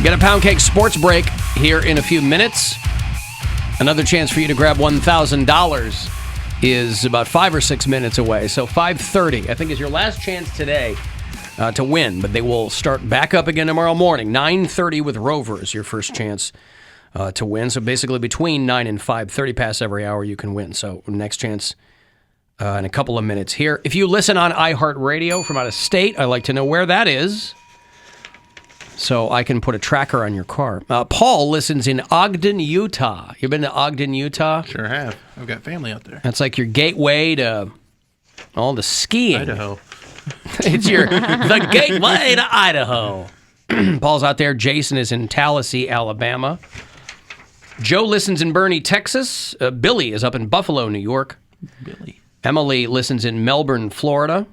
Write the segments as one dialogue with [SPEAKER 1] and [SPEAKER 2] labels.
[SPEAKER 1] Got a Poundcake sports break here in a few minutes. Another chance for you to grab $1,000 is about 5 or 6 minutes away. So 5:30, I think, is your last chance today to win. But they will start back up again tomorrow morning. 9:30 with Rovers, your first chance to win. So basically between 9 and 5, 30 past every hour, you can win. So next chance in a couple of minutes here. If you listen on iHeartRadio from out of state, I'd like to know where that is, so I can put a tracker on your car. Paul listens in Ogden, Utah. You been to Ogden, Utah?
[SPEAKER 2] Sure have. I've got family out there.
[SPEAKER 1] That's like your gateway to all the skiing.
[SPEAKER 2] Idaho.
[SPEAKER 1] It's the gateway to Idaho. Paul's out there. Jason is in Tallahassee, Alabama. Joe listens in Boerne, Texas. Billy is up in Buffalo, New York.
[SPEAKER 2] Billy.
[SPEAKER 1] Emily listens in Melbourne, Florida.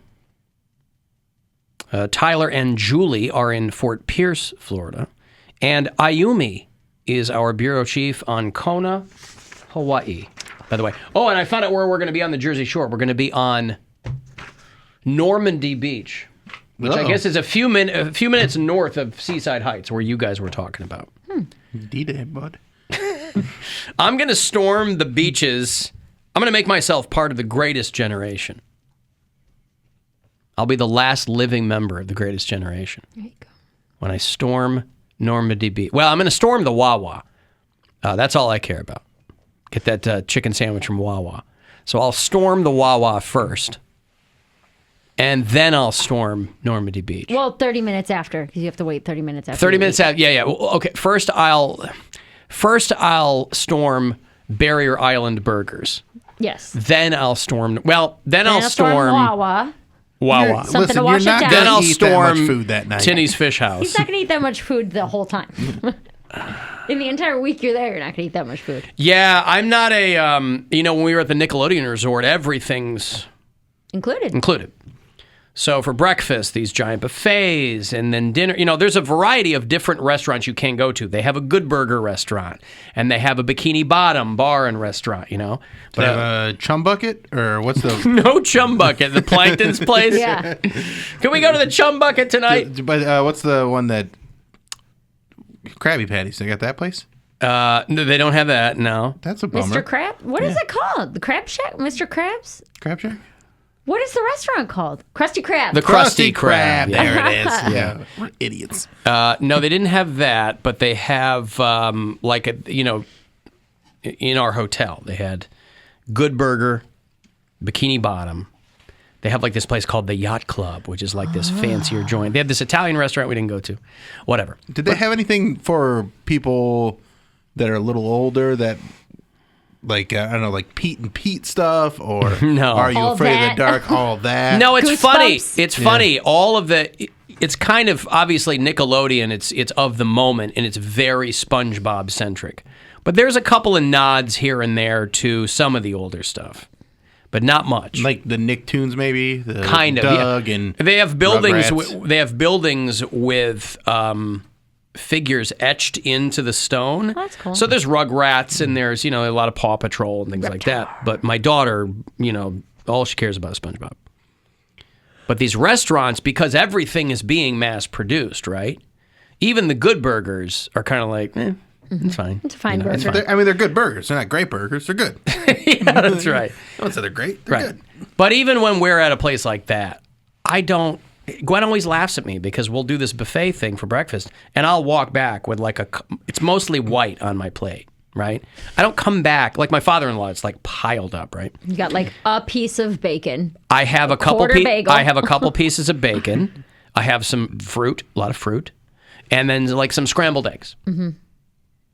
[SPEAKER 1] Tyler and Julie are in Fort Pierce, Florida. And Ayumi is our bureau chief on Kona, Hawaii, by the way. Oh, and I found out where we're going to be on the Jersey Shore. We're going to be on Normandy Beach, which I guess is a few minutes north of Seaside Heights, where you guys were talking about.
[SPEAKER 2] D-Day, bud.
[SPEAKER 1] I'm going to storm the beaches. I'm going to make myself part of the greatest generation. I'll be the last living member of the greatest generation. There you go. When I storm Normandy Beach. Well, I'm going to storm the Wawa. That's all I care about. Get that chicken sandwich from Wawa. So I'll storm the Wawa first, and then I'll storm Normandy Beach.
[SPEAKER 3] Well, 30 minutes after, because you have to wait 30 minutes after.
[SPEAKER 1] 30 minutes after, yeah. Well, okay, first I'll storm Barrier Island Burgers.
[SPEAKER 3] Yes.
[SPEAKER 1] Then I'll storm, I'll storm
[SPEAKER 3] Wawa.
[SPEAKER 1] Wawa.
[SPEAKER 3] Something to wash it down.
[SPEAKER 1] Then I'll
[SPEAKER 2] eat
[SPEAKER 1] storm
[SPEAKER 2] that much food that night.
[SPEAKER 1] Tinny's Fish House.
[SPEAKER 3] He's not going to eat that much food the whole time. In the entire week you're there, you're not going to eat that much food.
[SPEAKER 1] Yeah, I'm not a, when we were at the Nickelodeon Resort, everything's included. So for breakfast, these giant buffets, and then dinner, there's a variety of different restaurants you can go to. They have a Good Burger restaurant, and they have a Bikini Bottom bar and restaurant, But
[SPEAKER 2] they have a Chum Bucket, or what's the...
[SPEAKER 1] No Chum Bucket, the Plankton's place.
[SPEAKER 3] Yeah.
[SPEAKER 1] Can we go to the Chum Bucket tonight?
[SPEAKER 2] But what's the one that... Krabby Patties, they got that place?
[SPEAKER 1] No, they don't have that, no.
[SPEAKER 2] That's a bummer.
[SPEAKER 3] Mr. Crab? What is it called? The Crab Shack? Mr. Krabs?
[SPEAKER 2] Crab Shack?
[SPEAKER 3] What is the restaurant called? Krusty Krab.
[SPEAKER 1] The Krusty Krab.
[SPEAKER 2] Yeah. There it is. Yeah. We're idiots.
[SPEAKER 1] No, they didn't have that, but they have, in our hotel, they had Good Burger, Bikini Bottom. They have like this place called the Yacht Club, which is like this fancier joint. They have this Italian restaurant we didn't go to. Whatever.
[SPEAKER 2] Did they have anything for people that are a little older that... Like, I don't know, like Pete and Pete stuff, or
[SPEAKER 1] no.
[SPEAKER 2] Are You
[SPEAKER 3] All
[SPEAKER 2] Afraid
[SPEAKER 3] that.
[SPEAKER 2] of the Dark? All that.
[SPEAKER 1] No, it's
[SPEAKER 3] Goosebumps.
[SPEAKER 1] funny. It's funny. All of it's kind of obviously Nickelodeon. It's of the moment, and it's very SpongeBob centric. But there's a couple of nods here and there to some of the older stuff, but not much.
[SPEAKER 2] Like the Nicktoons, maybe. The
[SPEAKER 1] kind of.
[SPEAKER 2] Doug
[SPEAKER 1] yeah.
[SPEAKER 2] and
[SPEAKER 1] they have buildings.
[SPEAKER 2] Rugrats.
[SPEAKER 1] They have buildings with. Figures etched into the stone.
[SPEAKER 3] Oh, that's cool.
[SPEAKER 1] So there's Rugrats and there's, a lot of Paw Patrol and things like that. But my daughter, all she cares about is SpongeBob. But these restaurants, because everything is being mass produced, right? Even the Good Burgers are kind of like, it's fine.
[SPEAKER 3] It's a fine burger.
[SPEAKER 1] It's fine.
[SPEAKER 2] They're good burgers. They're not great burgers. They're good.
[SPEAKER 1] Yeah, that's right.
[SPEAKER 2] I don't say they're great. They're good.
[SPEAKER 1] But even when we're at a place like that, Gwen always laughs at me because we'll do this buffet thing for breakfast, and I'll walk back with it's mostly white on my plate, right? I don't come back, like my father-in-law, it's like piled up, right?
[SPEAKER 3] You got like a piece of bacon.
[SPEAKER 1] I have a couple
[SPEAKER 3] quarter bagel.
[SPEAKER 1] I have a couple pieces of bacon. I have some fruit, a lot of fruit, and then like some scrambled eggs. Mm-hmm.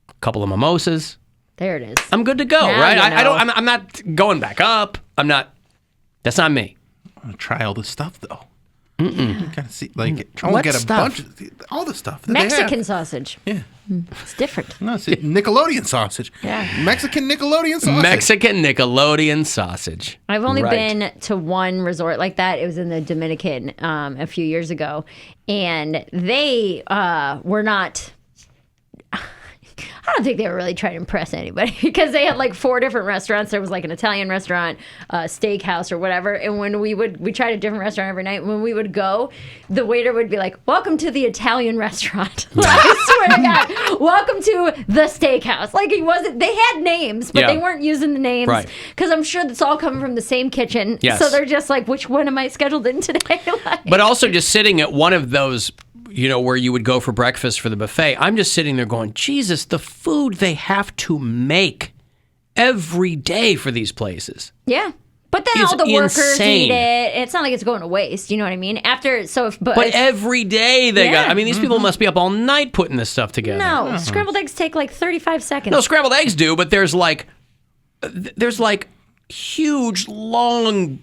[SPEAKER 1] A couple of mimosas.
[SPEAKER 3] There it is.
[SPEAKER 1] I'm good to go,
[SPEAKER 3] Now
[SPEAKER 1] right?
[SPEAKER 3] you know.
[SPEAKER 1] I'm not going back up. That's not me.
[SPEAKER 2] I want to try all this stuff, though. Kind of see, I want to
[SPEAKER 1] What
[SPEAKER 2] get a
[SPEAKER 1] stuff?
[SPEAKER 2] bunch of all the stuff that
[SPEAKER 3] Mexican
[SPEAKER 2] they have.
[SPEAKER 3] sausage.
[SPEAKER 2] Yeah.
[SPEAKER 3] It's different.
[SPEAKER 2] No, it's Nickelodeon sausage.
[SPEAKER 3] Yeah.
[SPEAKER 2] Mexican Nickelodeon sausage.
[SPEAKER 1] Mexican Nickelodeon sausage.
[SPEAKER 3] I've only
[SPEAKER 1] Right.
[SPEAKER 3] been to one resort like that. It was in the Dominican a few years ago. And they were not... I don't think they were really trying to impress anybody because they had like 4 different restaurants. There was like an Italian restaurant, steakhouse or whatever. And when we tried a different restaurant every night. When we would go, the waiter would be like, "Welcome to the Italian restaurant." I swear to God, "Welcome to the steakhouse." Like they had names, but they weren't using the names.
[SPEAKER 1] Right.
[SPEAKER 3] Because I'm sure that's all coming from the same kitchen.
[SPEAKER 1] Yes.
[SPEAKER 3] So they're just like, which one am I scheduled in today? Like,
[SPEAKER 1] But also just sitting at one of those, where you would go for breakfast for the buffet, I'm just sitting there going, Jesus, the food they have to make every day for these places.
[SPEAKER 3] yeah. But then
[SPEAKER 1] It's
[SPEAKER 3] all the workers
[SPEAKER 1] insane.
[SPEAKER 3] eat it. It's not like it's going to waste. You know what I mean?
[SPEAKER 1] But every day they got, these people must be up all night putting this stuff together.
[SPEAKER 3] No, scrambled eggs take like 35 seconds.
[SPEAKER 1] No, scrambled eggs do, but there's like huge, long.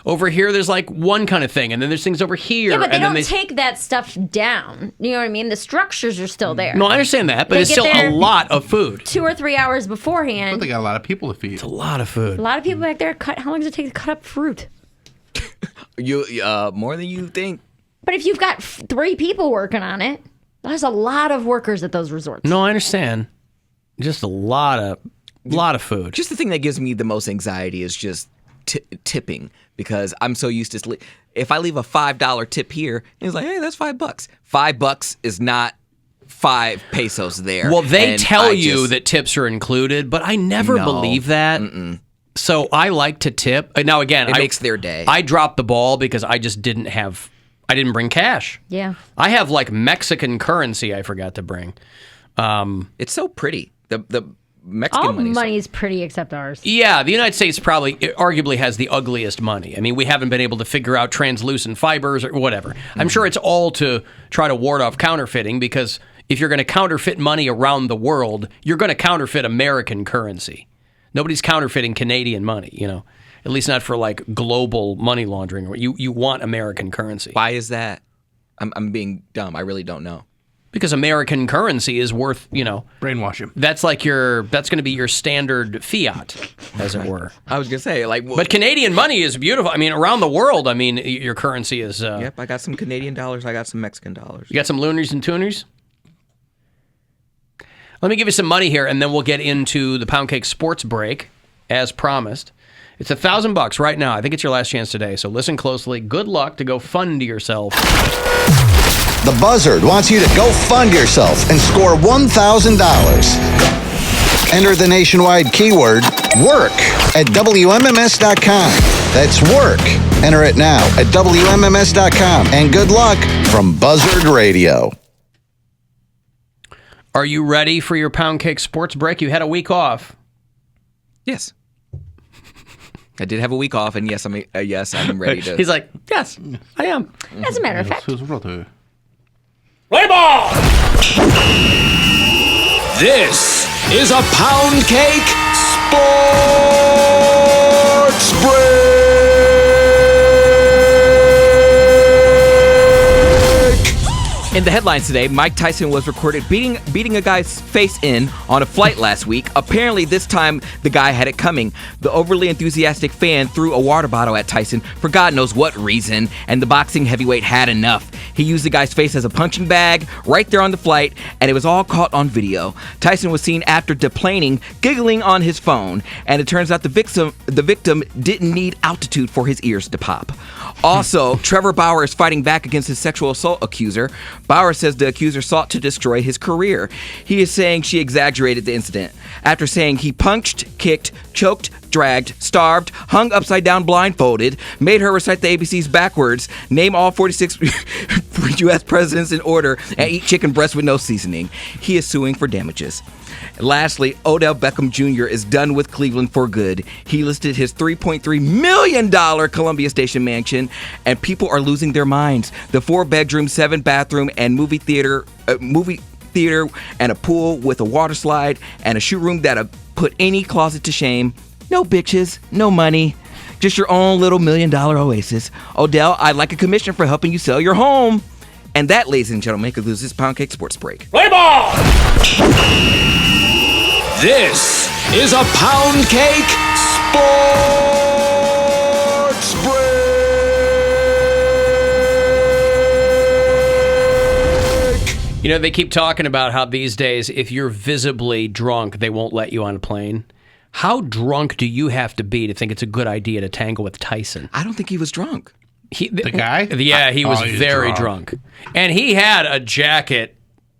[SPEAKER 1] Over here, there's like one kind of thing, and then there's things over here.
[SPEAKER 3] Yeah, but they
[SPEAKER 1] and
[SPEAKER 3] don't
[SPEAKER 1] then
[SPEAKER 3] take that stuff down. You know what I mean? The structures are still there.
[SPEAKER 1] No, I understand that, but
[SPEAKER 3] They
[SPEAKER 1] it's
[SPEAKER 3] get
[SPEAKER 1] still
[SPEAKER 3] there
[SPEAKER 1] a lot of food.
[SPEAKER 3] 2 or 3 hours beforehand.
[SPEAKER 2] But they got a lot of people to feed.
[SPEAKER 1] It's a lot of food.
[SPEAKER 3] A lot of people back there cut. How long does it take to cut up fruit?
[SPEAKER 4] You more than you think.
[SPEAKER 3] But if you've got 3 people working on it, there's a lot of workers at those resorts.
[SPEAKER 1] No, I understand. Just a lot of food.
[SPEAKER 4] Just the thing that gives me the most anxiety is just tipping, because I'm so used to if I leave a $5 tip here, it's like, hey, that's $5. $5 is not 5 pesos there.
[SPEAKER 1] Well, they
[SPEAKER 4] And
[SPEAKER 1] tell you that tips are included, but I never
[SPEAKER 4] No.
[SPEAKER 1] believe that. So I like to tip. Now, again,
[SPEAKER 4] It makes their day.
[SPEAKER 1] I dropped the ball because I just didn't bring cash.
[SPEAKER 3] Yeah.
[SPEAKER 1] I have like Mexican currency I forgot to bring.
[SPEAKER 4] It's so pretty. The Mexican
[SPEAKER 3] All
[SPEAKER 4] money's
[SPEAKER 3] money is pretty except ours.
[SPEAKER 1] Yeah, the United States arguably has the ugliest money. I mean, we haven't been able to figure out translucent fibers or whatever. I'm sure it's all to try to ward off counterfeiting, because if you're going to counterfeit money around the world, you're going to counterfeit American currency. Nobody's counterfeiting Canadian money, at least not for like global money laundering. You want American currency.
[SPEAKER 4] Why is that? I'm being dumb. I really don't know.
[SPEAKER 1] Because American currency is worth,
[SPEAKER 2] Brainwash him.
[SPEAKER 1] that's going to be your standard fiat, as it were.
[SPEAKER 4] I was gonna say
[SPEAKER 1] But Canadian money is beautiful. I mean, around the world, your currency is.
[SPEAKER 4] yep, I got some Canadian dollars. I got some Mexican dollars.
[SPEAKER 1] You got some loonies and tuners? Let me give you some money here, and then we'll get into the Poundcake Sports Break, as promised. It's $1,000 right now. I think it's your last chance today, so listen closely. Good luck to go fund yourself.
[SPEAKER 5] The Buzzard wants you to go fund yourself and score $1,000. Enter the nationwide keyword WORK at WMMS.com. That's WORK. Enter it now at WMMS.com. And good luck from Buzzard Radio.
[SPEAKER 1] Are you ready for your Poundcake Sports Break? You had a week off.
[SPEAKER 4] Yes. I did have a week off, and yes, I'm ready to.
[SPEAKER 1] He's like, yes, I am.
[SPEAKER 3] As a matter of fact.
[SPEAKER 1] Play ball!
[SPEAKER 6] This is a Poundcake Sports Break.
[SPEAKER 4] In the headlines today, Mike Tyson was recorded beating a guy's face in on a flight last week. Apparently, this time the guy had it coming. The overly enthusiastic fan threw a water bottle at Tyson for God knows what reason, and the boxing heavyweight had enough. He used the guy's face as a punching bag right there on the flight, and it was all caught on video. Tyson was seen after deplaning, giggling on his phone, and it turns out the victim didn't need altitude for his ears to pop. Also, Trevor Bauer is fighting back against his sexual assault accuser. Bauer says the accuser sought to destroy his career. He is saying she exaggerated the incident. After saying he punched, kicked, choked, dragged, starved, hung upside down blindfolded, made her recite the ABCs backwards, name all 46 U.S. presidents in order, and eat chicken breast with no seasoning. He is suing for damages. Lastly, Odell Beckham Jr. is done with Cleveland for good. He listed his $3.3 million Columbia Station mansion, and people are losing their minds. The 4-bedroom, 7-bathroom, and movie theater and a pool with a water slide and a shoe room that'll put any closet to shame. No bitches, no money, just your own little $1 million oasis. Odell, I'd like a commission for helping you sell your home. And that, ladies and gentlemen, concludes this Poundcake Sports Break.
[SPEAKER 1] Play ball!
[SPEAKER 6] This is a Poundcake Sports Break.
[SPEAKER 1] You know, they keep talking about how these days, if you're visibly drunk, they won't let you on a plane. How drunk do you have to be to think it's a good idea to tangle with Tyson?
[SPEAKER 4] I don't think he was drunk.
[SPEAKER 2] The guy?
[SPEAKER 1] Yeah, he was
[SPEAKER 2] he's
[SPEAKER 1] very drunk. And he had a jacket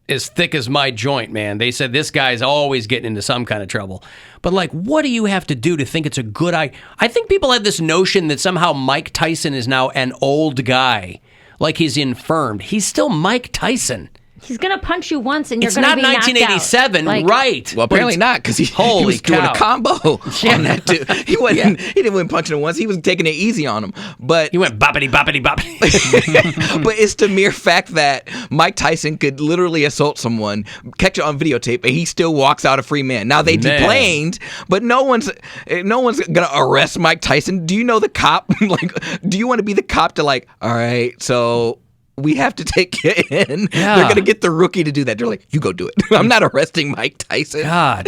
[SPEAKER 1] as thick as my joint, man. They said this guy's always getting into some kind of trouble. But, like, what do you have to do to think it's a good idea? I think people had this notion that somehow Mike Tyson is now an old guy, like he's infirmed. He's still Mike Tyson.
[SPEAKER 3] He's going to punch you once and you're
[SPEAKER 1] It's
[SPEAKER 3] going to
[SPEAKER 1] not
[SPEAKER 3] be knocked
[SPEAKER 1] 1987,
[SPEAKER 3] out.
[SPEAKER 1] right?
[SPEAKER 4] Well, apparently not, because he was doing a combo on that dude. He wasn't. He didn't win punching him once. He was taking it easy on him. But
[SPEAKER 1] He went boppity, boppity, boppity.
[SPEAKER 4] but it's the mere fact that Mike Tyson could literally assault someone, catch it on videotape, and he still walks out a free man. Now they deplaned, but no one's gonna arrest Mike Tyson. Do you know the cop? Like, do you want to be the cop to like? All right, so we have to take it in.
[SPEAKER 1] Yeah.
[SPEAKER 4] They're gonna get the rookie to do that. They're like, you go do it. I'm not arresting Mike Tyson.
[SPEAKER 1] God.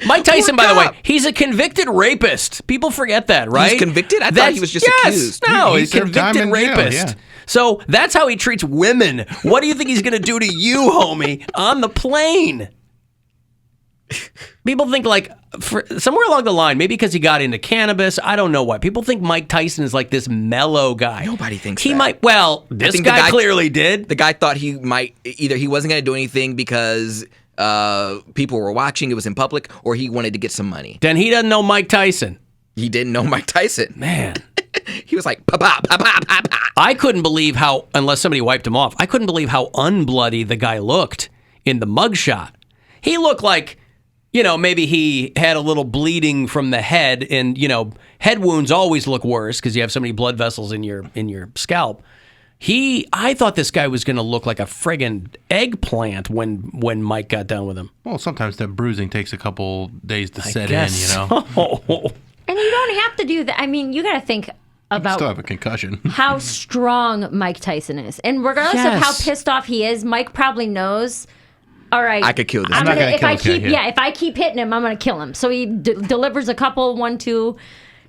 [SPEAKER 1] Mike Tyson, by the way, he's a convicted rapist. People forget that, right?
[SPEAKER 4] He's convicted? I thought he was just accused.
[SPEAKER 1] No,
[SPEAKER 2] He
[SPEAKER 1] he's a
[SPEAKER 2] served time
[SPEAKER 1] convicted
[SPEAKER 2] in jail,
[SPEAKER 1] rapist.
[SPEAKER 2] yeah.
[SPEAKER 1] So that's how he treats women. What do you think he's going to do to you, homie, on the plane? People think like somewhere along the line, maybe because he got into cannabis, I don't know why. People think Mike Tyson is like this mellow guy.
[SPEAKER 4] Nobody thinks
[SPEAKER 1] he
[SPEAKER 4] that.
[SPEAKER 1] might. Well, this guy clearly did.
[SPEAKER 4] The guy thought he might either he wasn't going to do anything because people were watching, it was in public, or he wanted to get some money.
[SPEAKER 1] Then he doesn't know Mike Tyson.
[SPEAKER 4] He didn't know Mike Tyson.
[SPEAKER 1] Man.
[SPEAKER 4] He was like, pa-pa, pa-pa, pa-pa.
[SPEAKER 1] I couldn't believe how, unless somebody wiped him off, I couldn't believe how unbloody the guy looked in the mugshot. He looked like, you know, maybe he had a little bleeding from the head, and, you know, head wounds always look worse because you have so many blood vessels in your scalp. I thought this guy was going to look like a friggin' eggplant when Mike got done with him.
[SPEAKER 2] Well, sometimes that bruising takes a couple days to set in,
[SPEAKER 1] guess
[SPEAKER 2] you know.
[SPEAKER 1] so.
[SPEAKER 3] And you don't have to do that. I mean, you got to think about
[SPEAKER 2] Still have a concussion.
[SPEAKER 3] how strong Mike Tyson is. And regardless of how pissed off he is, Mike probably knows, all right,
[SPEAKER 4] I could kill this
[SPEAKER 3] I'm
[SPEAKER 4] guy.
[SPEAKER 3] gonna,
[SPEAKER 2] Yeah.
[SPEAKER 3] if I keep hitting him, I'm going to kill him. So he delivers a couple, 1-2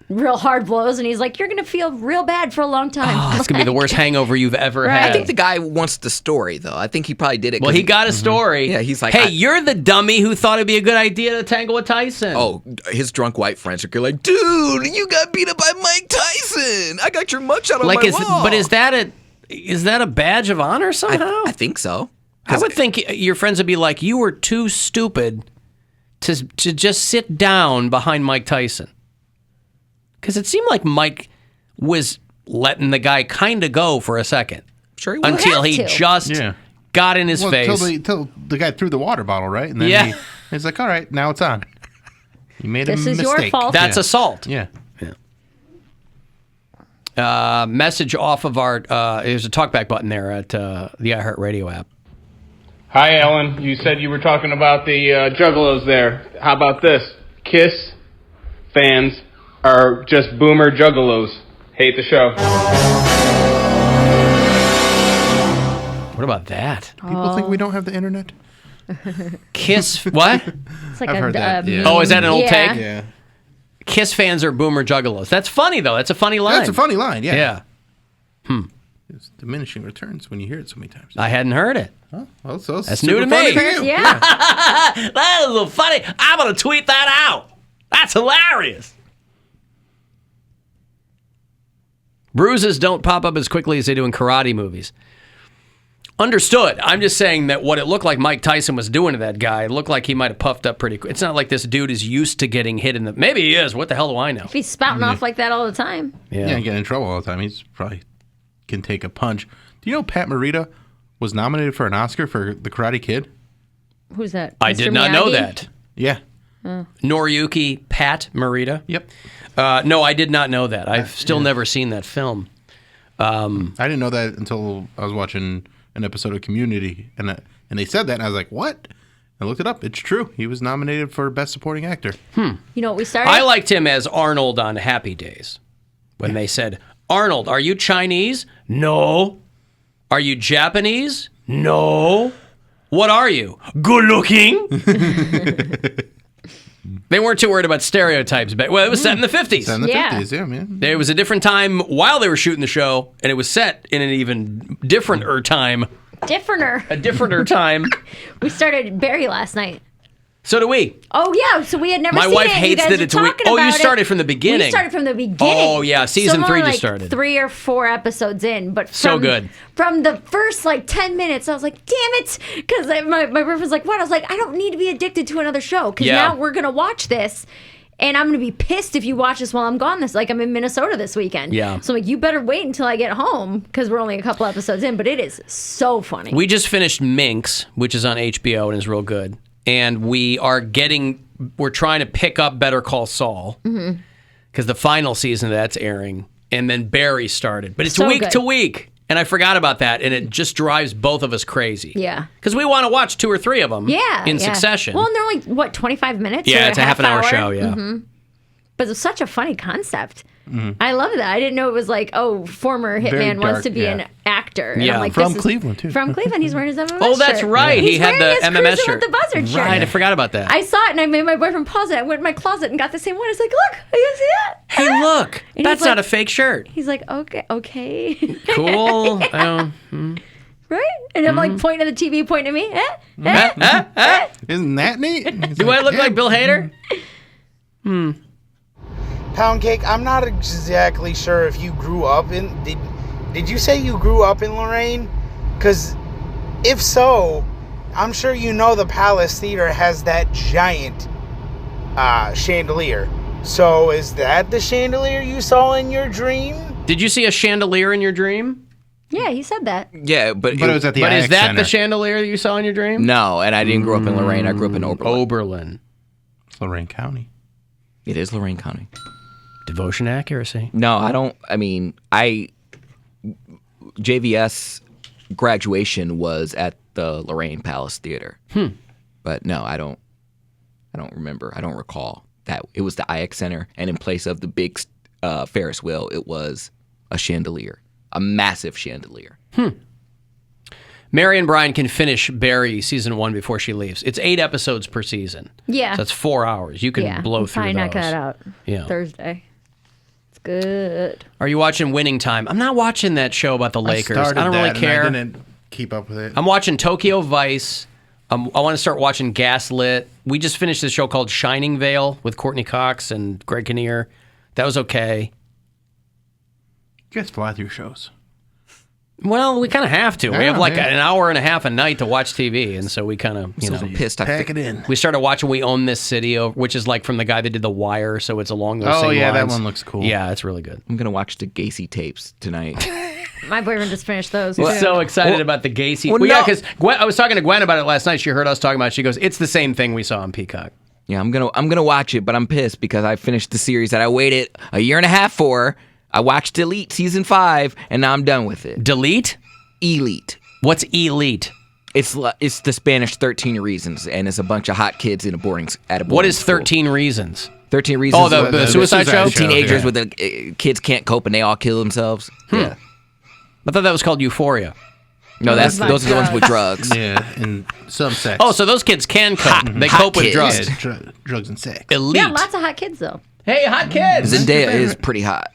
[SPEAKER 3] real hard blows, and he's like, you're going to feel real bad for a long time.
[SPEAKER 1] Oh, it's going to be the worst hangover you've ever
[SPEAKER 3] Right.
[SPEAKER 1] had.
[SPEAKER 4] I think the guy wants the story, though. I think he probably did it.
[SPEAKER 1] Well, he got a story.
[SPEAKER 4] Yeah, he's like,
[SPEAKER 1] hey, you're the dummy who thought it'd be a good idea to tangle with Tyson.
[SPEAKER 4] Oh, his drunk white friends are like, dude, you got beat up by Mike Tyson. I got your mugshot on my wall.
[SPEAKER 1] But is that a badge of honor somehow?
[SPEAKER 4] I think so.
[SPEAKER 1] I would think your friends would be like, you were too stupid to just sit down behind Mike Tyson. Because it seemed like Mike was letting the guy kind of go for a second.
[SPEAKER 4] Sure he was.
[SPEAKER 1] Until he
[SPEAKER 3] Have to.
[SPEAKER 1] just got in his face.
[SPEAKER 2] Till the guy threw the water bottle, right? And then he's like, all right, now it's on. You made a
[SPEAKER 3] This
[SPEAKER 2] mistake.
[SPEAKER 3] is your fault.
[SPEAKER 1] That's assault.
[SPEAKER 2] Yeah.
[SPEAKER 1] Message off of our, there's a talkback button there at the iHeartRadio app.
[SPEAKER 7] Hi, Alan. You said you were talking about the juggalos there. How about this? Kiss fans are just boomer juggalos. Hate the show.
[SPEAKER 1] What about that?
[SPEAKER 2] People think we don't have the internet.
[SPEAKER 1] Kiss, what?
[SPEAKER 3] It's like
[SPEAKER 2] I've heard that, yeah.
[SPEAKER 1] Oh, is that an old take?
[SPEAKER 2] Yeah.
[SPEAKER 1] Kiss fans are boomer juggalos. That's funny, though. That's a funny line.
[SPEAKER 2] That's a funny line, yeah.
[SPEAKER 1] Yeah.
[SPEAKER 2] It's diminishing returns when you hear it so many times.
[SPEAKER 1] I hadn't heard it.
[SPEAKER 2] Oh, well, so it's
[SPEAKER 1] That's new
[SPEAKER 2] super
[SPEAKER 1] to
[SPEAKER 2] funny
[SPEAKER 1] me.
[SPEAKER 2] you.
[SPEAKER 3] Yeah.
[SPEAKER 1] That is a funny. I'm going to tweet that out. That's hilarious. Bruises don't pop up as quickly as they do in karate movies. Understood. I'm just saying that what it looked like Mike Tyson was doing to that guy, it looked like he might have puffed up pretty quick. It's not like this dude is used to getting hit in the... Maybe he is. What the hell do I know?
[SPEAKER 3] If he's spouting off like that all the time.
[SPEAKER 2] Yeah, getting in trouble all the time. He's probably can take a punch. Do you know Pat Morita was nominated for an Oscar for The Karate Kid?
[SPEAKER 3] Who's that?
[SPEAKER 1] I
[SPEAKER 3] Mr.
[SPEAKER 1] did not know
[SPEAKER 3] Miyagi?
[SPEAKER 1] that.
[SPEAKER 2] Yeah.
[SPEAKER 1] Noriyuki Pat Morita?
[SPEAKER 2] Yep.
[SPEAKER 1] No, I did not know that. I've still never seen that film.
[SPEAKER 2] I didn't know that until I was watching an episode of Community, and they said that, and I was like, what? I looked it up. It's true. He was nominated for Best Supporting Actor.
[SPEAKER 3] You know what we started?
[SPEAKER 1] I liked him as Arnold on Happy Days. When they said, Arnold, are you Chinese? No. Are you Japanese? No. What are you? Good looking? They weren't too worried about stereotypes. But, well, it was set in the 50s.
[SPEAKER 2] In the
[SPEAKER 3] Yeah.
[SPEAKER 2] 50s, yeah, man.
[SPEAKER 1] It was a different time while they were shooting the show, and it was set in an even different time differenter time.
[SPEAKER 3] We started Barry last night.
[SPEAKER 1] So do we.
[SPEAKER 3] Oh, yeah. So we had never
[SPEAKER 1] My
[SPEAKER 3] seen
[SPEAKER 1] wife
[SPEAKER 3] it.
[SPEAKER 1] hates that it's a week. Oh, you started from the beginning.
[SPEAKER 3] We started from the beginning.
[SPEAKER 1] Oh, yeah. Season 3 just started.
[SPEAKER 3] 3 or 4 episodes in. But
[SPEAKER 1] so good.
[SPEAKER 3] From the first 10 minutes, I was like, damn it. Because my boyfriend was like, what? I was like, I don't need to be addicted to another show. Because now we're going to watch this. And I'm going to be pissed if you watch this while I'm gone. I'm in Minnesota this weekend.
[SPEAKER 1] Yeah.
[SPEAKER 3] So you better wait until I get home because we're only a couple episodes in. But it is so funny.
[SPEAKER 1] We just finished Minx, which is on HBO and is real good. And we're trying to pick up Better Call Saul because the final season of that's airing. And then Barry started. But it's
[SPEAKER 3] so
[SPEAKER 1] week
[SPEAKER 3] good.
[SPEAKER 1] to week. And I forgot about that. And it just drives both of us crazy.
[SPEAKER 3] Yeah.
[SPEAKER 1] Because we want to watch 2 or 3 of them in succession.
[SPEAKER 3] Well, and they're only, 25 minutes?
[SPEAKER 1] Yeah,
[SPEAKER 3] or
[SPEAKER 1] it's a half an hour show, yeah.
[SPEAKER 3] Mm-hmm. But it's such a funny concept. I love that. I didn't know it was former hitman wants to be an actor. And
[SPEAKER 1] yeah,
[SPEAKER 3] I'm like,
[SPEAKER 2] from Cleveland, too.
[SPEAKER 3] From Cleveland. He's wearing his MMS
[SPEAKER 1] Oh, that's
[SPEAKER 3] shirt.
[SPEAKER 1] right.
[SPEAKER 3] He's
[SPEAKER 1] He had the
[SPEAKER 3] wearing his
[SPEAKER 1] MMS
[SPEAKER 3] Cruising
[SPEAKER 1] shirt.
[SPEAKER 3] with the Buzzard shirt.
[SPEAKER 1] Right, I forgot about that.
[SPEAKER 3] I saw it and I made my boyfriend pause it. I went in my closet and got the same one. I was like, look, you see that?
[SPEAKER 1] Hey, look.
[SPEAKER 3] And
[SPEAKER 1] That's
[SPEAKER 3] he's
[SPEAKER 1] not
[SPEAKER 3] like-
[SPEAKER 1] a fake shirt.
[SPEAKER 3] He's like, okay.
[SPEAKER 1] Cool.
[SPEAKER 3] Right? And I'm pointing at the TV, pointing at me.
[SPEAKER 2] Isn't that neat?
[SPEAKER 1] Do I look like Bill Hader?
[SPEAKER 8] Poundcake, I'm not exactly sure if you grew up in... Did you say you grew up in Lorraine? Because if so, I'm sure you know the Palace Theater has that giant chandelier. So is that the chandelier you saw in your dream?
[SPEAKER 1] Did you see a chandelier in your dream?
[SPEAKER 3] Yeah, he said that.
[SPEAKER 4] Yeah, but
[SPEAKER 2] But it was at the
[SPEAKER 1] But
[SPEAKER 2] IX
[SPEAKER 1] is that
[SPEAKER 2] Center.
[SPEAKER 1] the chandelier that you saw in your dream?
[SPEAKER 4] no, and I didn't grow up in Lorraine. I grew up in Oberlin.
[SPEAKER 1] Oberlin.
[SPEAKER 2] It's Lorain County.
[SPEAKER 4] It is Lorain County.
[SPEAKER 1] Devotion to accuracy.
[SPEAKER 4] No, I don't. I mean, JVS graduation was at the Lorraine Palace Theater. But no, I don't remember. I don't recall that it was the IX Center, and in place of the big Ferris wheel, it was a chandelier, a massive chandelier.
[SPEAKER 1] Mary and Brian can finish Barry season 1 before she leaves. It's 8 episodes per season.
[SPEAKER 3] Yeah.
[SPEAKER 1] So that's 4 hours. You can blow through
[SPEAKER 3] probably
[SPEAKER 1] those.
[SPEAKER 3] knock that out Thursday. It's good.
[SPEAKER 1] Are you watching Winning Time? I'm not watching that show about the Lakers. I don't really care.
[SPEAKER 2] I didn't keep up with it.
[SPEAKER 1] I'm watching Tokyo Vice. I want to start watching Gaslit. We just finished this show called Shining Vale with Courtney Cox and Greg Kinnear. That was okay.
[SPEAKER 2] You guys fly through shows.
[SPEAKER 1] Well, we kind of have to. We
[SPEAKER 2] Yeah,
[SPEAKER 1] have like
[SPEAKER 2] man.
[SPEAKER 1] an hour and a half a night to watch TV, and so we kind of,
[SPEAKER 4] I'm so pissed.
[SPEAKER 2] Pack it in.
[SPEAKER 1] we started watching We Own This City, which is like from the guy that did The Wire, so it's along those same
[SPEAKER 2] Oh, yeah, that
[SPEAKER 1] lines.
[SPEAKER 2] one looks cool.
[SPEAKER 1] Yeah, it's really good.
[SPEAKER 4] I'm gonna watch the Gacy tapes tonight.
[SPEAKER 3] My boyfriend just finished those.
[SPEAKER 1] He's
[SPEAKER 3] too.
[SPEAKER 1] so excited about the Gacy.
[SPEAKER 4] well,
[SPEAKER 1] Yeah,
[SPEAKER 4] no.
[SPEAKER 1] because I was talking to Gwen about it last night. She heard us talking about it. She goes, it's the same thing we saw on Peacock.
[SPEAKER 4] Yeah, I'm gonna watch it, but I'm pissed because I finished the series that I waited a year and a half for. I watched Elite season 5, and now I'm done with it.
[SPEAKER 1] Delete?
[SPEAKER 4] Elite.
[SPEAKER 1] What's Elite?
[SPEAKER 4] It's the Spanish 13 Reasons, and it's a bunch of hot kids in a boarding school.
[SPEAKER 1] What is 13 Reasons?
[SPEAKER 4] 13 Reasons.
[SPEAKER 1] Oh, the Suicide Show?
[SPEAKER 4] Teenagers
[SPEAKER 2] yeah.
[SPEAKER 4] with the kids can't cope and they all kill themselves. Yeah.
[SPEAKER 1] I thought that was called Euphoria.
[SPEAKER 4] No,
[SPEAKER 3] that's
[SPEAKER 4] those are the ones with drugs.
[SPEAKER 2] Yeah, and some sex.
[SPEAKER 1] Oh, so those kids can cope. They
[SPEAKER 4] hot
[SPEAKER 1] cope with
[SPEAKER 4] kids.
[SPEAKER 1] drugs.
[SPEAKER 2] Yeah, drugs and sex.
[SPEAKER 1] Elite.
[SPEAKER 3] Yeah, lots of hot kids, though.
[SPEAKER 1] Hey, hot kids.
[SPEAKER 4] Zendaya is pretty hot.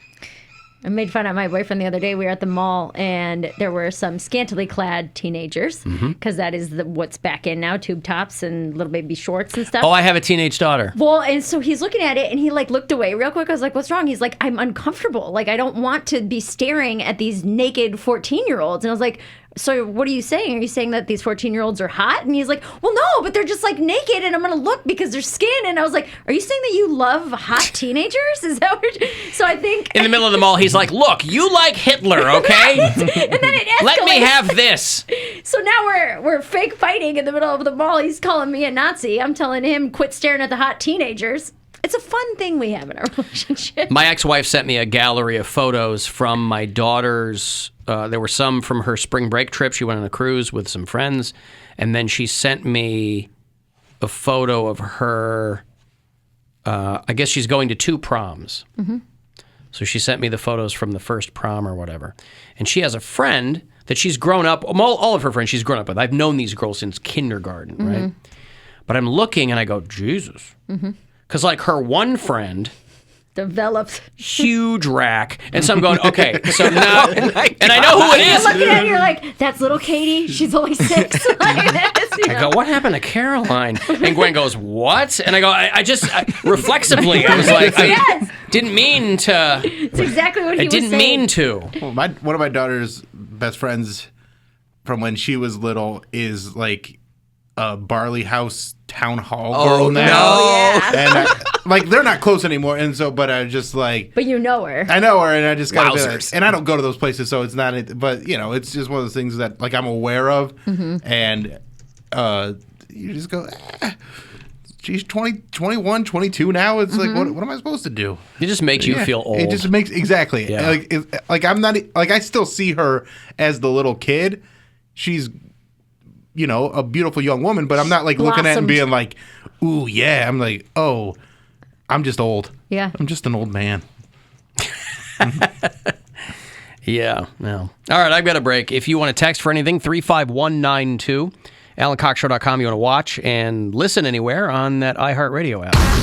[SPEAKER 3] I made fun of my boyfriend the other day. We were at the mall, and there were some scantily clad teenagers, because that is what's back in now, tube tops and little baby shorts and stuff.
[SPEAKER 1] Oh, I have a teenage daughter.
[SPEAKER 3] Well, and so he's looking at it, and he looked away real quick. I was like, "What's wrong?" He's like, "I'm uncomfortable. I don't want to be staring at these naked 14-year-olds." And I was like, "So what are you saying? Are you saying that these 14-year-olds are hot?" And he's like, "Well, no, but they're just naked, and I'm gonna look because their skin." And I was like, "Are you saying that you love hot teenagers? Is that what?" So I think
[SPEAKER 1] In the middle of the mall, he's like, look, you like Hitler, okay?
[SPEAKER 3] and then it escalates.
[SPEAKER 1] Let me have this.
[SPEAKER 3] So now we're fake fighting in the middle of the mall. He's calling me a Nazi. I'm telling him quit staring at the hot teenagers. It's a fun thing we have in our relationship.
[SPEAKER 1] My ex-wife sent me a gallery of photos from my daughter's. There were some from her spring break trip. She went on a cruise with some friends. And then she sent me a photo of her. I guess she's going to 2 proms. Mm-hmm. So she sent me the photos from the first prom or whatever. And she has a friend that she's grown up, all of her friends she's grown up with. I've known these girls since kindergarten, right? But I'm looking and I go, Jesus. Because her one friend
[SPEAKER 3] Developed.
[SPEAKER 1] huge rack. And so I'm going, okay, so now, and I know who it
[SPEAKER 3] You're
[SPEAKER 1] is.
[SPEAKER 3] looking at it, you're like, that's little Katie. She's only 6. Like this, you
[SPEAKER 1] I
[SPEAKER 3] know?
[SPEAKER 1] go, what happened to Caroline? And Gwen goes, what? And I go, I just reflexively, I was like,
[SPEAKER 3] Yes.
[SPEAKER 1] I didn't mean to.
[SPEAKER 3] It's exactly what he
[SPEAKER 1] I
[SPEAKER 3] was
[SPEAKER 1] didn't
[SPEAKER 3] saying.
[SPEAKER 1] mean to.
[SPEAKER 2] Well, one of my daughter's best friends from when she was little is like a Barley House town hall girl now.
[SPEAKER 3] Oh, yeah.
[SPEAKER 2] And like they're not close anymore, and so but I just like
[SPEAKER 3] But you know her.
[SPEAKER 2] I know her, and I just got to be like,
[SPEAKER 1] Wowzers.
[SPEAKER 2] and I don't go to those places, so it's not. But you know, it's just one of those things that like I'm aware of, and you just go. She's 20, 21, 22 now. It's like, what am I supposed to do?
[SPEAKER 1] It just makes you
[SPEAKER 2] Yeah,
[SPEAKER 1] feel old.
[SPEAKER 2] It just makes exactly
[SPEAKER 1] Yeah.
[SPEAKER 2] like I'm not like I still see her as the little kid. She's a beautiful young woman, but I'm not like looking at it and
[SPEAKER 3] Blossomed.
[SPEAKER 2] being like, ooh yeah. I'm like, oh, I'm just old.
[SPEAKER 3] Yeah.
[SPEAKER 2] I'm just an old man.
[SPEAKER 1] Yeah, no. All right, I've got a break. If you want to text for anything, 35192. AlanCoxShow.com. You want to watch and listen anywhere on that iHeartRadio app.